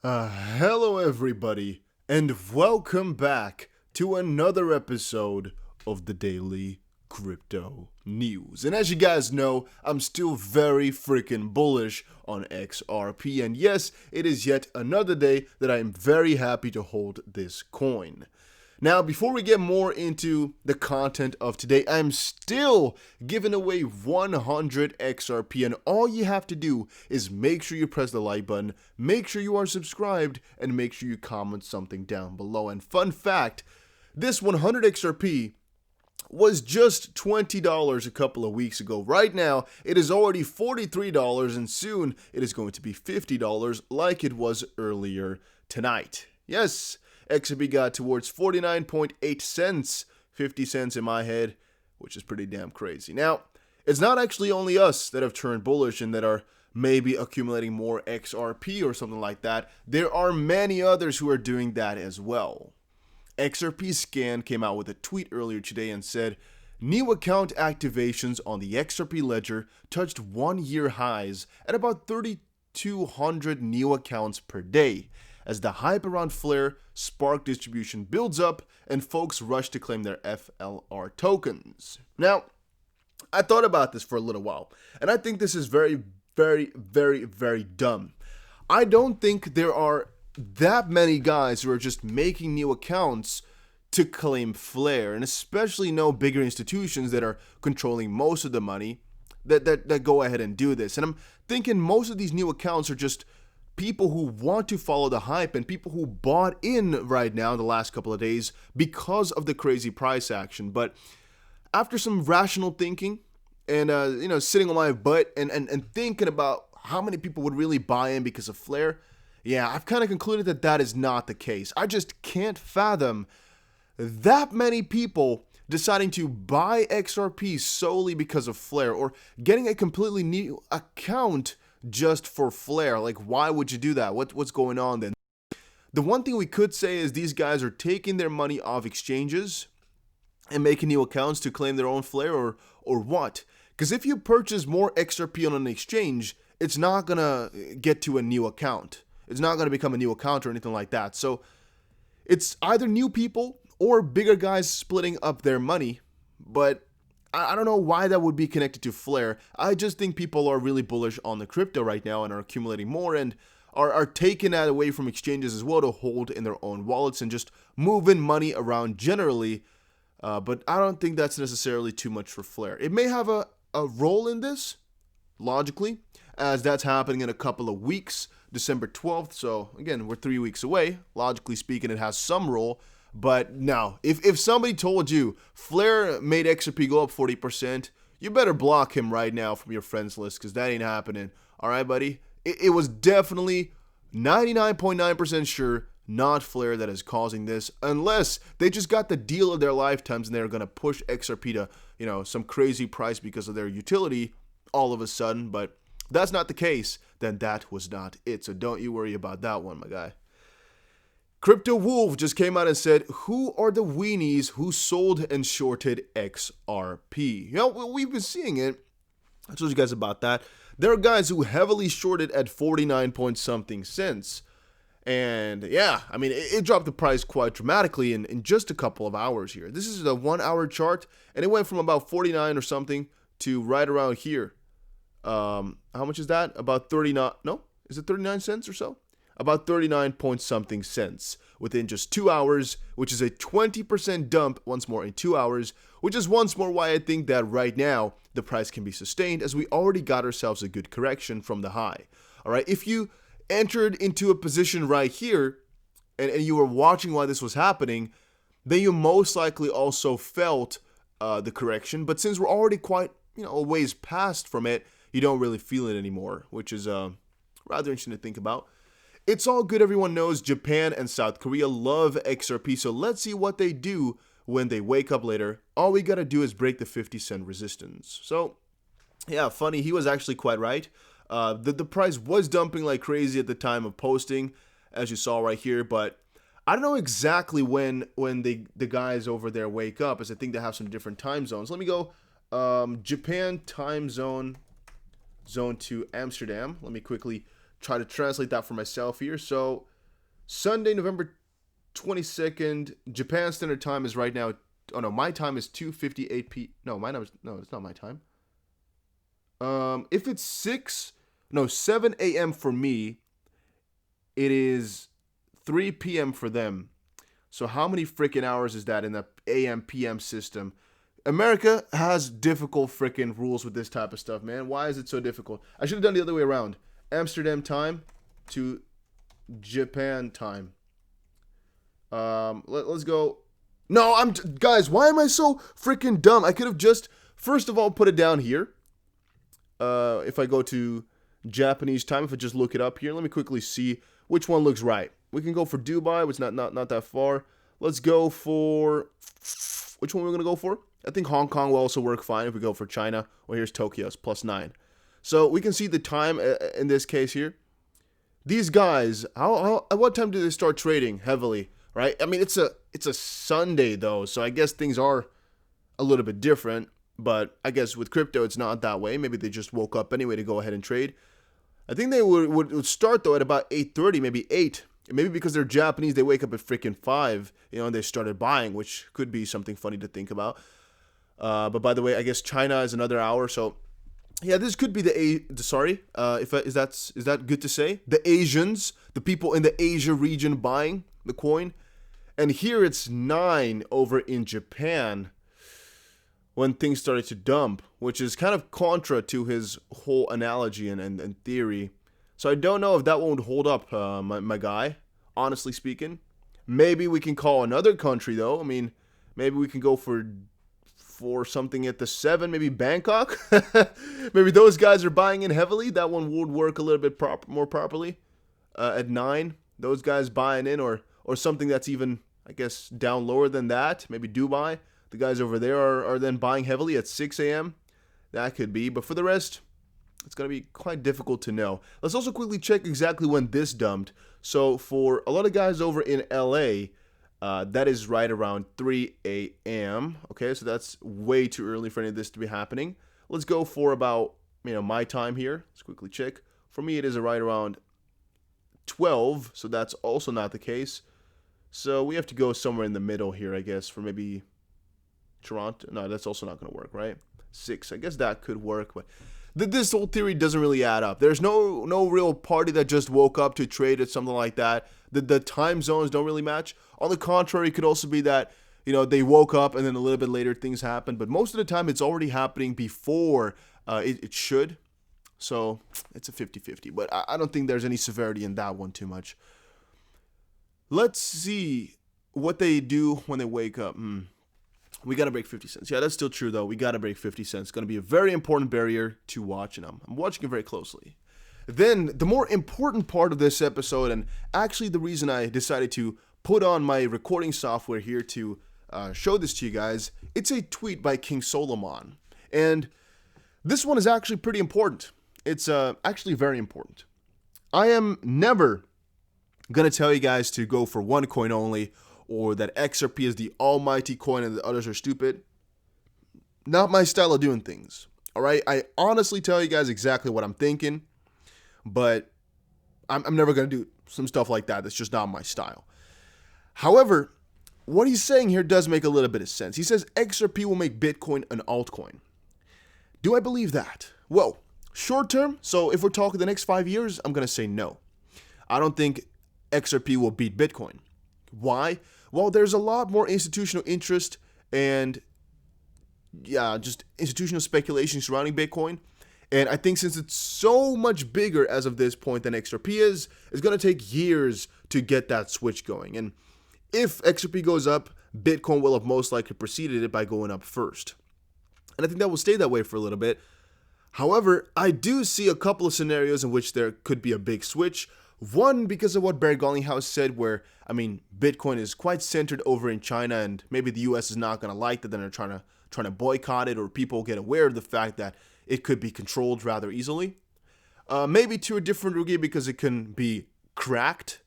Hello everybody, and welcome back to another episode of the Daily Crypto News. And as you guys know, I'm still very freaking bullish on XRP, and yes, it is yet another day that I am very happy to hold this coin. Now, before we get more into the content of today, I'm still giving away 100 XRP, and all you have to do is make sure you press the like button, make sure you are subscribed, and make sure you comment something down below. And fun fact, this 100 XRP was just $20 a couple of weeks ago. Right now, it is already $43, and soon it is going to be $50 like it was earlier tonight. Yes, XRP got towards 49.8 cents, 50 cents in my head, which is pretty damn crazy. Now, it's not actually only us that have turned bullish and that are maybe accumulating more XRP or something like that. There are many others who are doing that as well. XRP Scan came out with a tweet earlier today and said, new account activations on the XRP ledger touched one-year highs at about 3,200 new accounts per day, as the hype around Flare Spark distribution builds up and folks rush to claim their FLR tokens. Now, I thought about this for a little while, and I think this is very, very dumb. I don't think there are that many guys who are just making new accounts to claim Flare, and especially no bigger institutions that are controlling most of the money that go ahead and do this. And I'm thinking most of these new accounts are just people who want to follow the hype and people who bought in right now in the last couple of days because of the crazy price action. But after some rational thinking and sitting on my butt and thinking about how many people would really buy in because of Flare, yeah, I've kind of concluded that that is not the case. I just can't fathom that many people deciding to buy XRP solely because of Flare or getting a completely new account just for Flare. Like, why would you do that? What's going on then? The one thing we could say is these guys are taking their money off exchanges and making new accounts to claim their own Flare, or what? Because if you purchase more XRP on an exchange, it's not gonna get to a new account. It's not gonna become a new account or anything like that. So it's either new people or bigger guys splitting up their money, but I don't know why that would be connected to Flare. I just think people are really bullish on the crypto right now and are accumulating more and are taking that away from exchanges as well to hold in their own wallets and just moving money around generally. But I don't think that's necessarily too much for Flare. It may have a role in this, logically, as that's happening in a couple of weeks, December 12th. So again, we're 3 weeks away. Logically speaking, it has some role. But no, if somebody told you Flare made XRP go up 40%, you better block him right now from your friends list, because that ain't happening. All right, buddy? It was definitely 99.9% sure not Flare that is causing this, unless they just got the deal of their lifetimes and they're going to push XRP to, some crazy price because of their utility all of a sudden. But if that's not the case, then that was not it. So don't you worry about that one, my guy. Crypto Wolf just came out and said, who are the weenies who sold and shorted XRP? We've been seeing it. I told you guys about that. There are guys who heavily shorted at 49 point something cents. And yeah, I mean, it dropped the price quite dramatically in just a couple of hours here. This is a 1 hour chart, and it went from about 49 or something to right around here. How much is that? About 39, no? Is it 39 cents or so? About 39 point something cents within just 2 hours, which is a 20% dump once more in 2 hours, which is once more why I think that right now the price can be sustained, as we already got ourselves a good correction from the high. All right, if you entered into a position right here and you were watching while this was happening, then you most likely also felt the correction. But since we're already quite a ways past from it, you don't really feel it anymore, which is rather interesting to think about. It's all good. Everyone knows Japan and South Korea love XRP, so let's see what they do when they wake up later. All we gotta do is break the 50-cent resistance. So, yeah, funny, he was actually quite right. The price was dumping like crazy at the time of posting, as you saw right here, but I don't know exactly when the guys over there wake up, as I think they have some different time zones. Let me go Japan time zone to Amsterdam. Let me quickly try to translate that for myself here. So Sunday, November 22nd. Japan Standard Time is right now. Oh no, my time is 2:58 p. No, my time is no, it's not my time. If it's 7 a.m. for me, it is 3 p.m. for them. So how many freaking hours is that in the AM PM system? America has difficult freaking rules with this type of stuff, man. Why is it so difficult? I should have done the other way around. Amsterdam time to Japan time. Let's go. No, guys, why am I so freaking dumb? I could have just, first of all, put it down here. If I go to Japanese time, if I just look it up here, let me quickly see which one looks right. We can go for Dubai, which is not that far. Let's go for, which one we're going to go for? I think Hong Kong will also work fine if we go for China. Well, here's Tokyo's +9. So we can see the time in this case here. These guys, at what time do they start trading heavily, right? I mean, it's a Sunday though, so I guess things are a little bit different. But I guess with crypto, it's not that way. Maybe they just woke up anyway to go ahead and trade. I think they would start though at about 8:30, maybe 8. Maybe because they're Japanese, they wake up at freaking 5, and they started buying, which could be something funny to think about. But by the way, I guess China is another hour, so yeah, this could be is that good to say? The Asians, the people in the Asia region buying the coin, and here it's 9 over in Japan when things started to dump, which is kind of contra to his whole analogy and theory. So I don't know if that won't hold up, my guy, honestly speaking. Maybe we can call another country, though. I mean, maybe we can go for something at the 7, maybe Bangkok. Maybe those guys are buying in heavily. That one would work a little bit more properly. At 9, those guys buying in, or something that's even, I guess, down lower than that. Maybe Dubai. The guys over there are then buying heavily at 6 a.m. That could be. But for the rest, it's going to be quite difficult to know. Let's also quickly check exactly when this dumped. So for a lot of guys over in LA, that is right around 3 a.m. Okay, so that's way too early for any of this to be happening. Let's go for about, my time here. Let's quickly check. For me, it is right around 12, so that's also not the case. So we have to go somewhere in the middle here, I guess, for maybe Toronto. No, that's also not going to work, right? 6. I guess that could work, but this whole theory doesn't really add up. There's no real party that just woke up to trade at something like that. The time zones don't really match. On the contrary, it could also be that, they woke up and then a little bit later things happen. But most of the time, it's already happening before it should. So it's a 50-50. But I don't think there's any severity in that one too much. Let's see what they do when they wake up. We got to break 50 cents. Yeah, that's still true, though. We got to break 50 cents. It's going to be a very important barrier to watch, and I'm watching it very closely. Then, the more important part of this episode, and actually the reason I decided to put on my recording software here to show this to you guys, it's a tweet by King Solomon. And this one is actually pretty important. It's actually very important. I am never going to tell you guys to go for one coin only, or that XRP is the almighty coin and the others are stupid. Not my style of doing things. All right, I honestly tell you guys exactly what I'm thinking, but I'm never going to do some stuff like that. That's just not my style. However, what he's saying here does make a little bit of sense. He says XRP will make Bitcoin an altcoin. Do I believe that? Well, short term, so if we're talking the next 5 years, I'm going to say no. I don't think XRP will beat Bitcoin. Why? Well, there's a lot more institutional interest and just institutional speculation surrounding Bitcoin. And I think since it's so much bigger as of this point than XRP is, it's going to take years to get that switch going. And if XRP goes up, Bitcoin will have most likely preceded it by going up first. And I think that will stay that way for a little bit. However, I do see a couple of scenarios in which there could be a big switch. One, because of what Barry Garlinghouse said, where, Bitcoin is quite centered over in China, and maybe the U.S. is not going to like that, then they're trying to boycott it, or people get aware of the fact that it could be controlled rather easily. Maybe to a different degree because it can be cracked.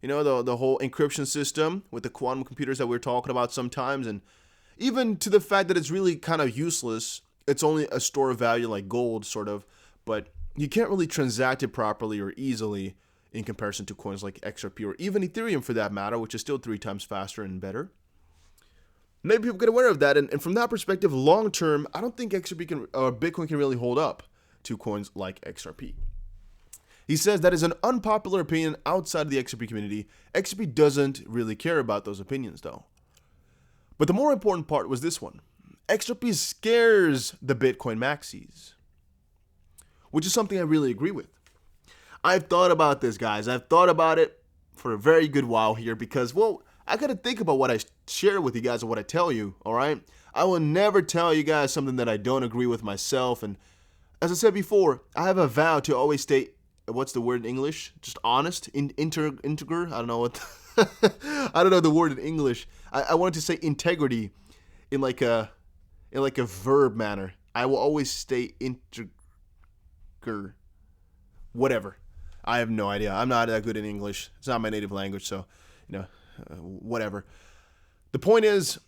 The whole encryption system with the quantum computers that we're talking about sometimes, and even to the fact that it's really kind of useless. It's only a store of value like gold, sort of, but you can't really transact it properly or easily in comparison to coins like XRP or even Ethereum for that matter, which is still 3 times faster and better. Maybe people get aware of that, and from that perspective, long term, I don't think Bitcoin can really hold up to coins like XRP. He says that is an unpopular opinion outside of the XRP community. XRP doesn't really care about those opinions, though. But the more important part was this one. XRP scares the Bitcoin maxis, which is something I really agree with. I've thought about this, guys. I've thought about it for a very good while here because, well, I got to think about what I share with you guys and what I tell you, all right? I will never tell you guys something that I don't agree with myself. And as I said before, I have a vow to always stay, what's the word in English? Just honest, integer. I don't know what, I don't know the word in English. I wanted to say integrity in like a verb manner. I will always stay integer, whatever. I have no idea. I'm not that good in English. It's not my native language, so, whatever. The point is,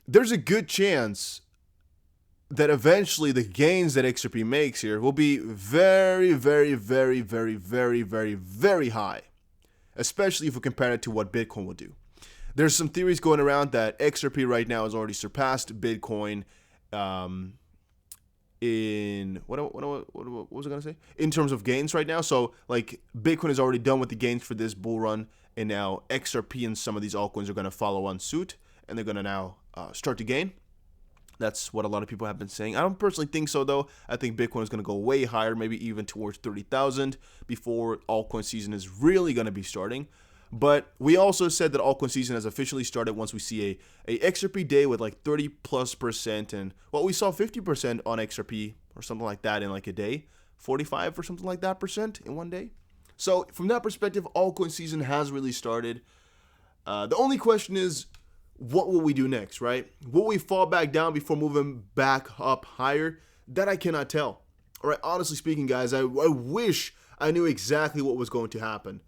there's a good chance that eventually the gains that XRP makes here will be very, very, very, very, very, very, very high, especially if we compare it to what Bitcoin will do. There's some theories going around that XRP right now has already surpassed Bitcoin in what was I gonna say? In terms of gains right now. So like Bitcoin is already done with the gains for this bull run, and now XRP and some of these altcoins are gonna follow on suit, and they're gonna now start to gain. That's what a lot of people have been saying. I don't personally think so, though. I think Bitcoin is going to go way higher, maybe even towards 30,000 before altcoin season is really going to be starting. But we also said that altcoin season has officially started once we see a XRP day with like 30+%, and well, we saw 50% on XRP or something like that in like a day, 45 or something like that percent in one day. So from that perspective, altcoin season has really started. The only question is, what will we do next, right? Will we fall back down before moving back up higher? That I cannot tell. All right, honestly speaking, guys, I wish I knew exactly what was going to happen.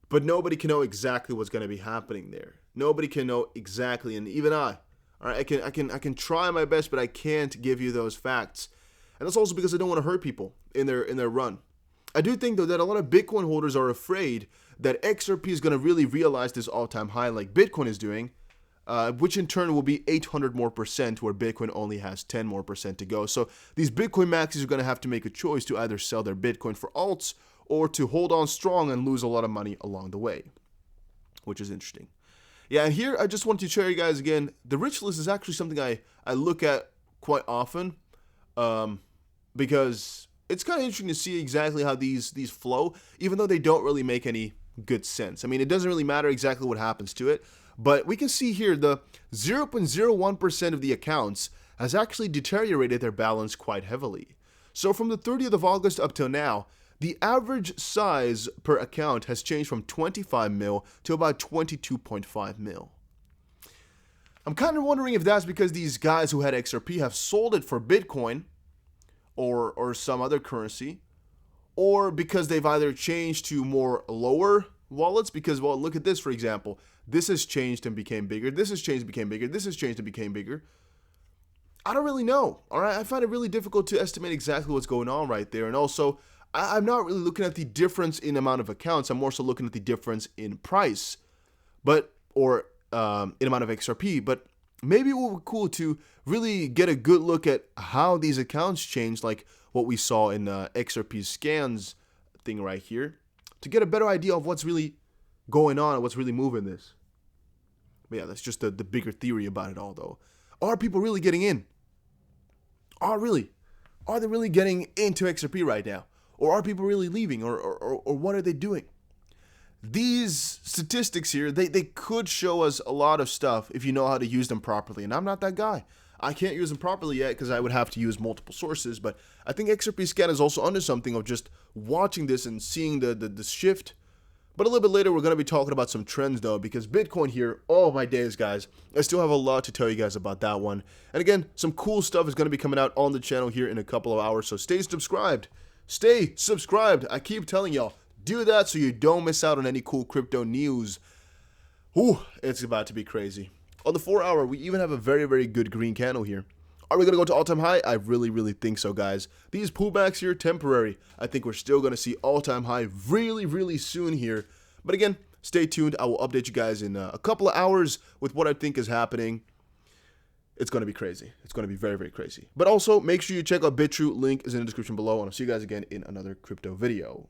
But nobody can know exactly what's going to be happening there. Nobody can know exactly, and even I. All right, I can try my best, but I can't give you those facts. And that's also because I don't want to hurt people in their run. I do think, though, that a lot of Bitcoin holders are afraid that XRP is going to really realize this all-time high like Bitcoin is doing, which in turn will be 800% more, where Bitcoin only has 10% more to go. So these Bitcoin maxis are going to have to make a choice to either sell their Bitcoin for alts or to hold on strong and lose a lot of money along the way, which is interesting. Yeah, and here I just want to share you guys again, the rich list is actually something I look at quite often because it's kind of interesting to see exactly how these flow, even though they don't really make any good sense. I mean, it doesn't really matter exactly what happens to it. But we can see here the 0.01% of the accounts has actually deteriorated their balance quite heavily. So from the 30th of August up till now, the average size per account has changed from 25 mil to about 22.5 mil. I'm kind of wondering if that's because these guys who had XRP have sold it for Bitcoin or some other currency, or because they've either changed to more lower wallets, because, well, look at this, for example. This has changed and became bigger. This has changed and became bigger. This has changed and became bigger. I don't really know, all right? I find it really difficult to estimate exactly what's going on right there. And also, I'm not really looking at the difference in amount of accounts. I'm more so looking at the difference in price, or in amount of XRP. But maybe it would be cool to really get a good look at how these accounts change, like what we saw in XRP scans thing right here, to get a better idea of what's really going on and what's really moving this. But yeah, that's just the bigger theory about it all, though. Are people really getting in? Are they really getting into XRP right now? Or are people really leaving? Or what are they doing? These statistics here, they could show us a lot of stuff if you know how to use them properly. And I'm not that guy. I can't use them properly yet because I would have to use multiple sources. But I think XRP Scan is also under something of just watching this and seeing the shift. But a little bit later, we're going to be talking about some trends, though, because Bitcoin here, oh my days, guys. I still have a lot to tell you guys about that one. And again, some cool stuff is going to be coming out on the channel here in a couple of hours, so stay subscribed. Stay subscribed. I keep telling y'all, do that so you don't miss out on any cool crypto news. Ooh, it's about to be crazy. On the 4 hour, we even have a very, very good green candle here. Are we going to go to all-time high? I really think so, guys. These pullbacks here, temporary. I think we're still going to see all-time high really soon here. But again, stay tuned. I will update you guys in a couple of hours with what I think is happening. It's going to be crazy. It's going to be very crazy. But also, make sure you check out bitrue. Link is in the description below. And I'll see you guys again in another crypto video.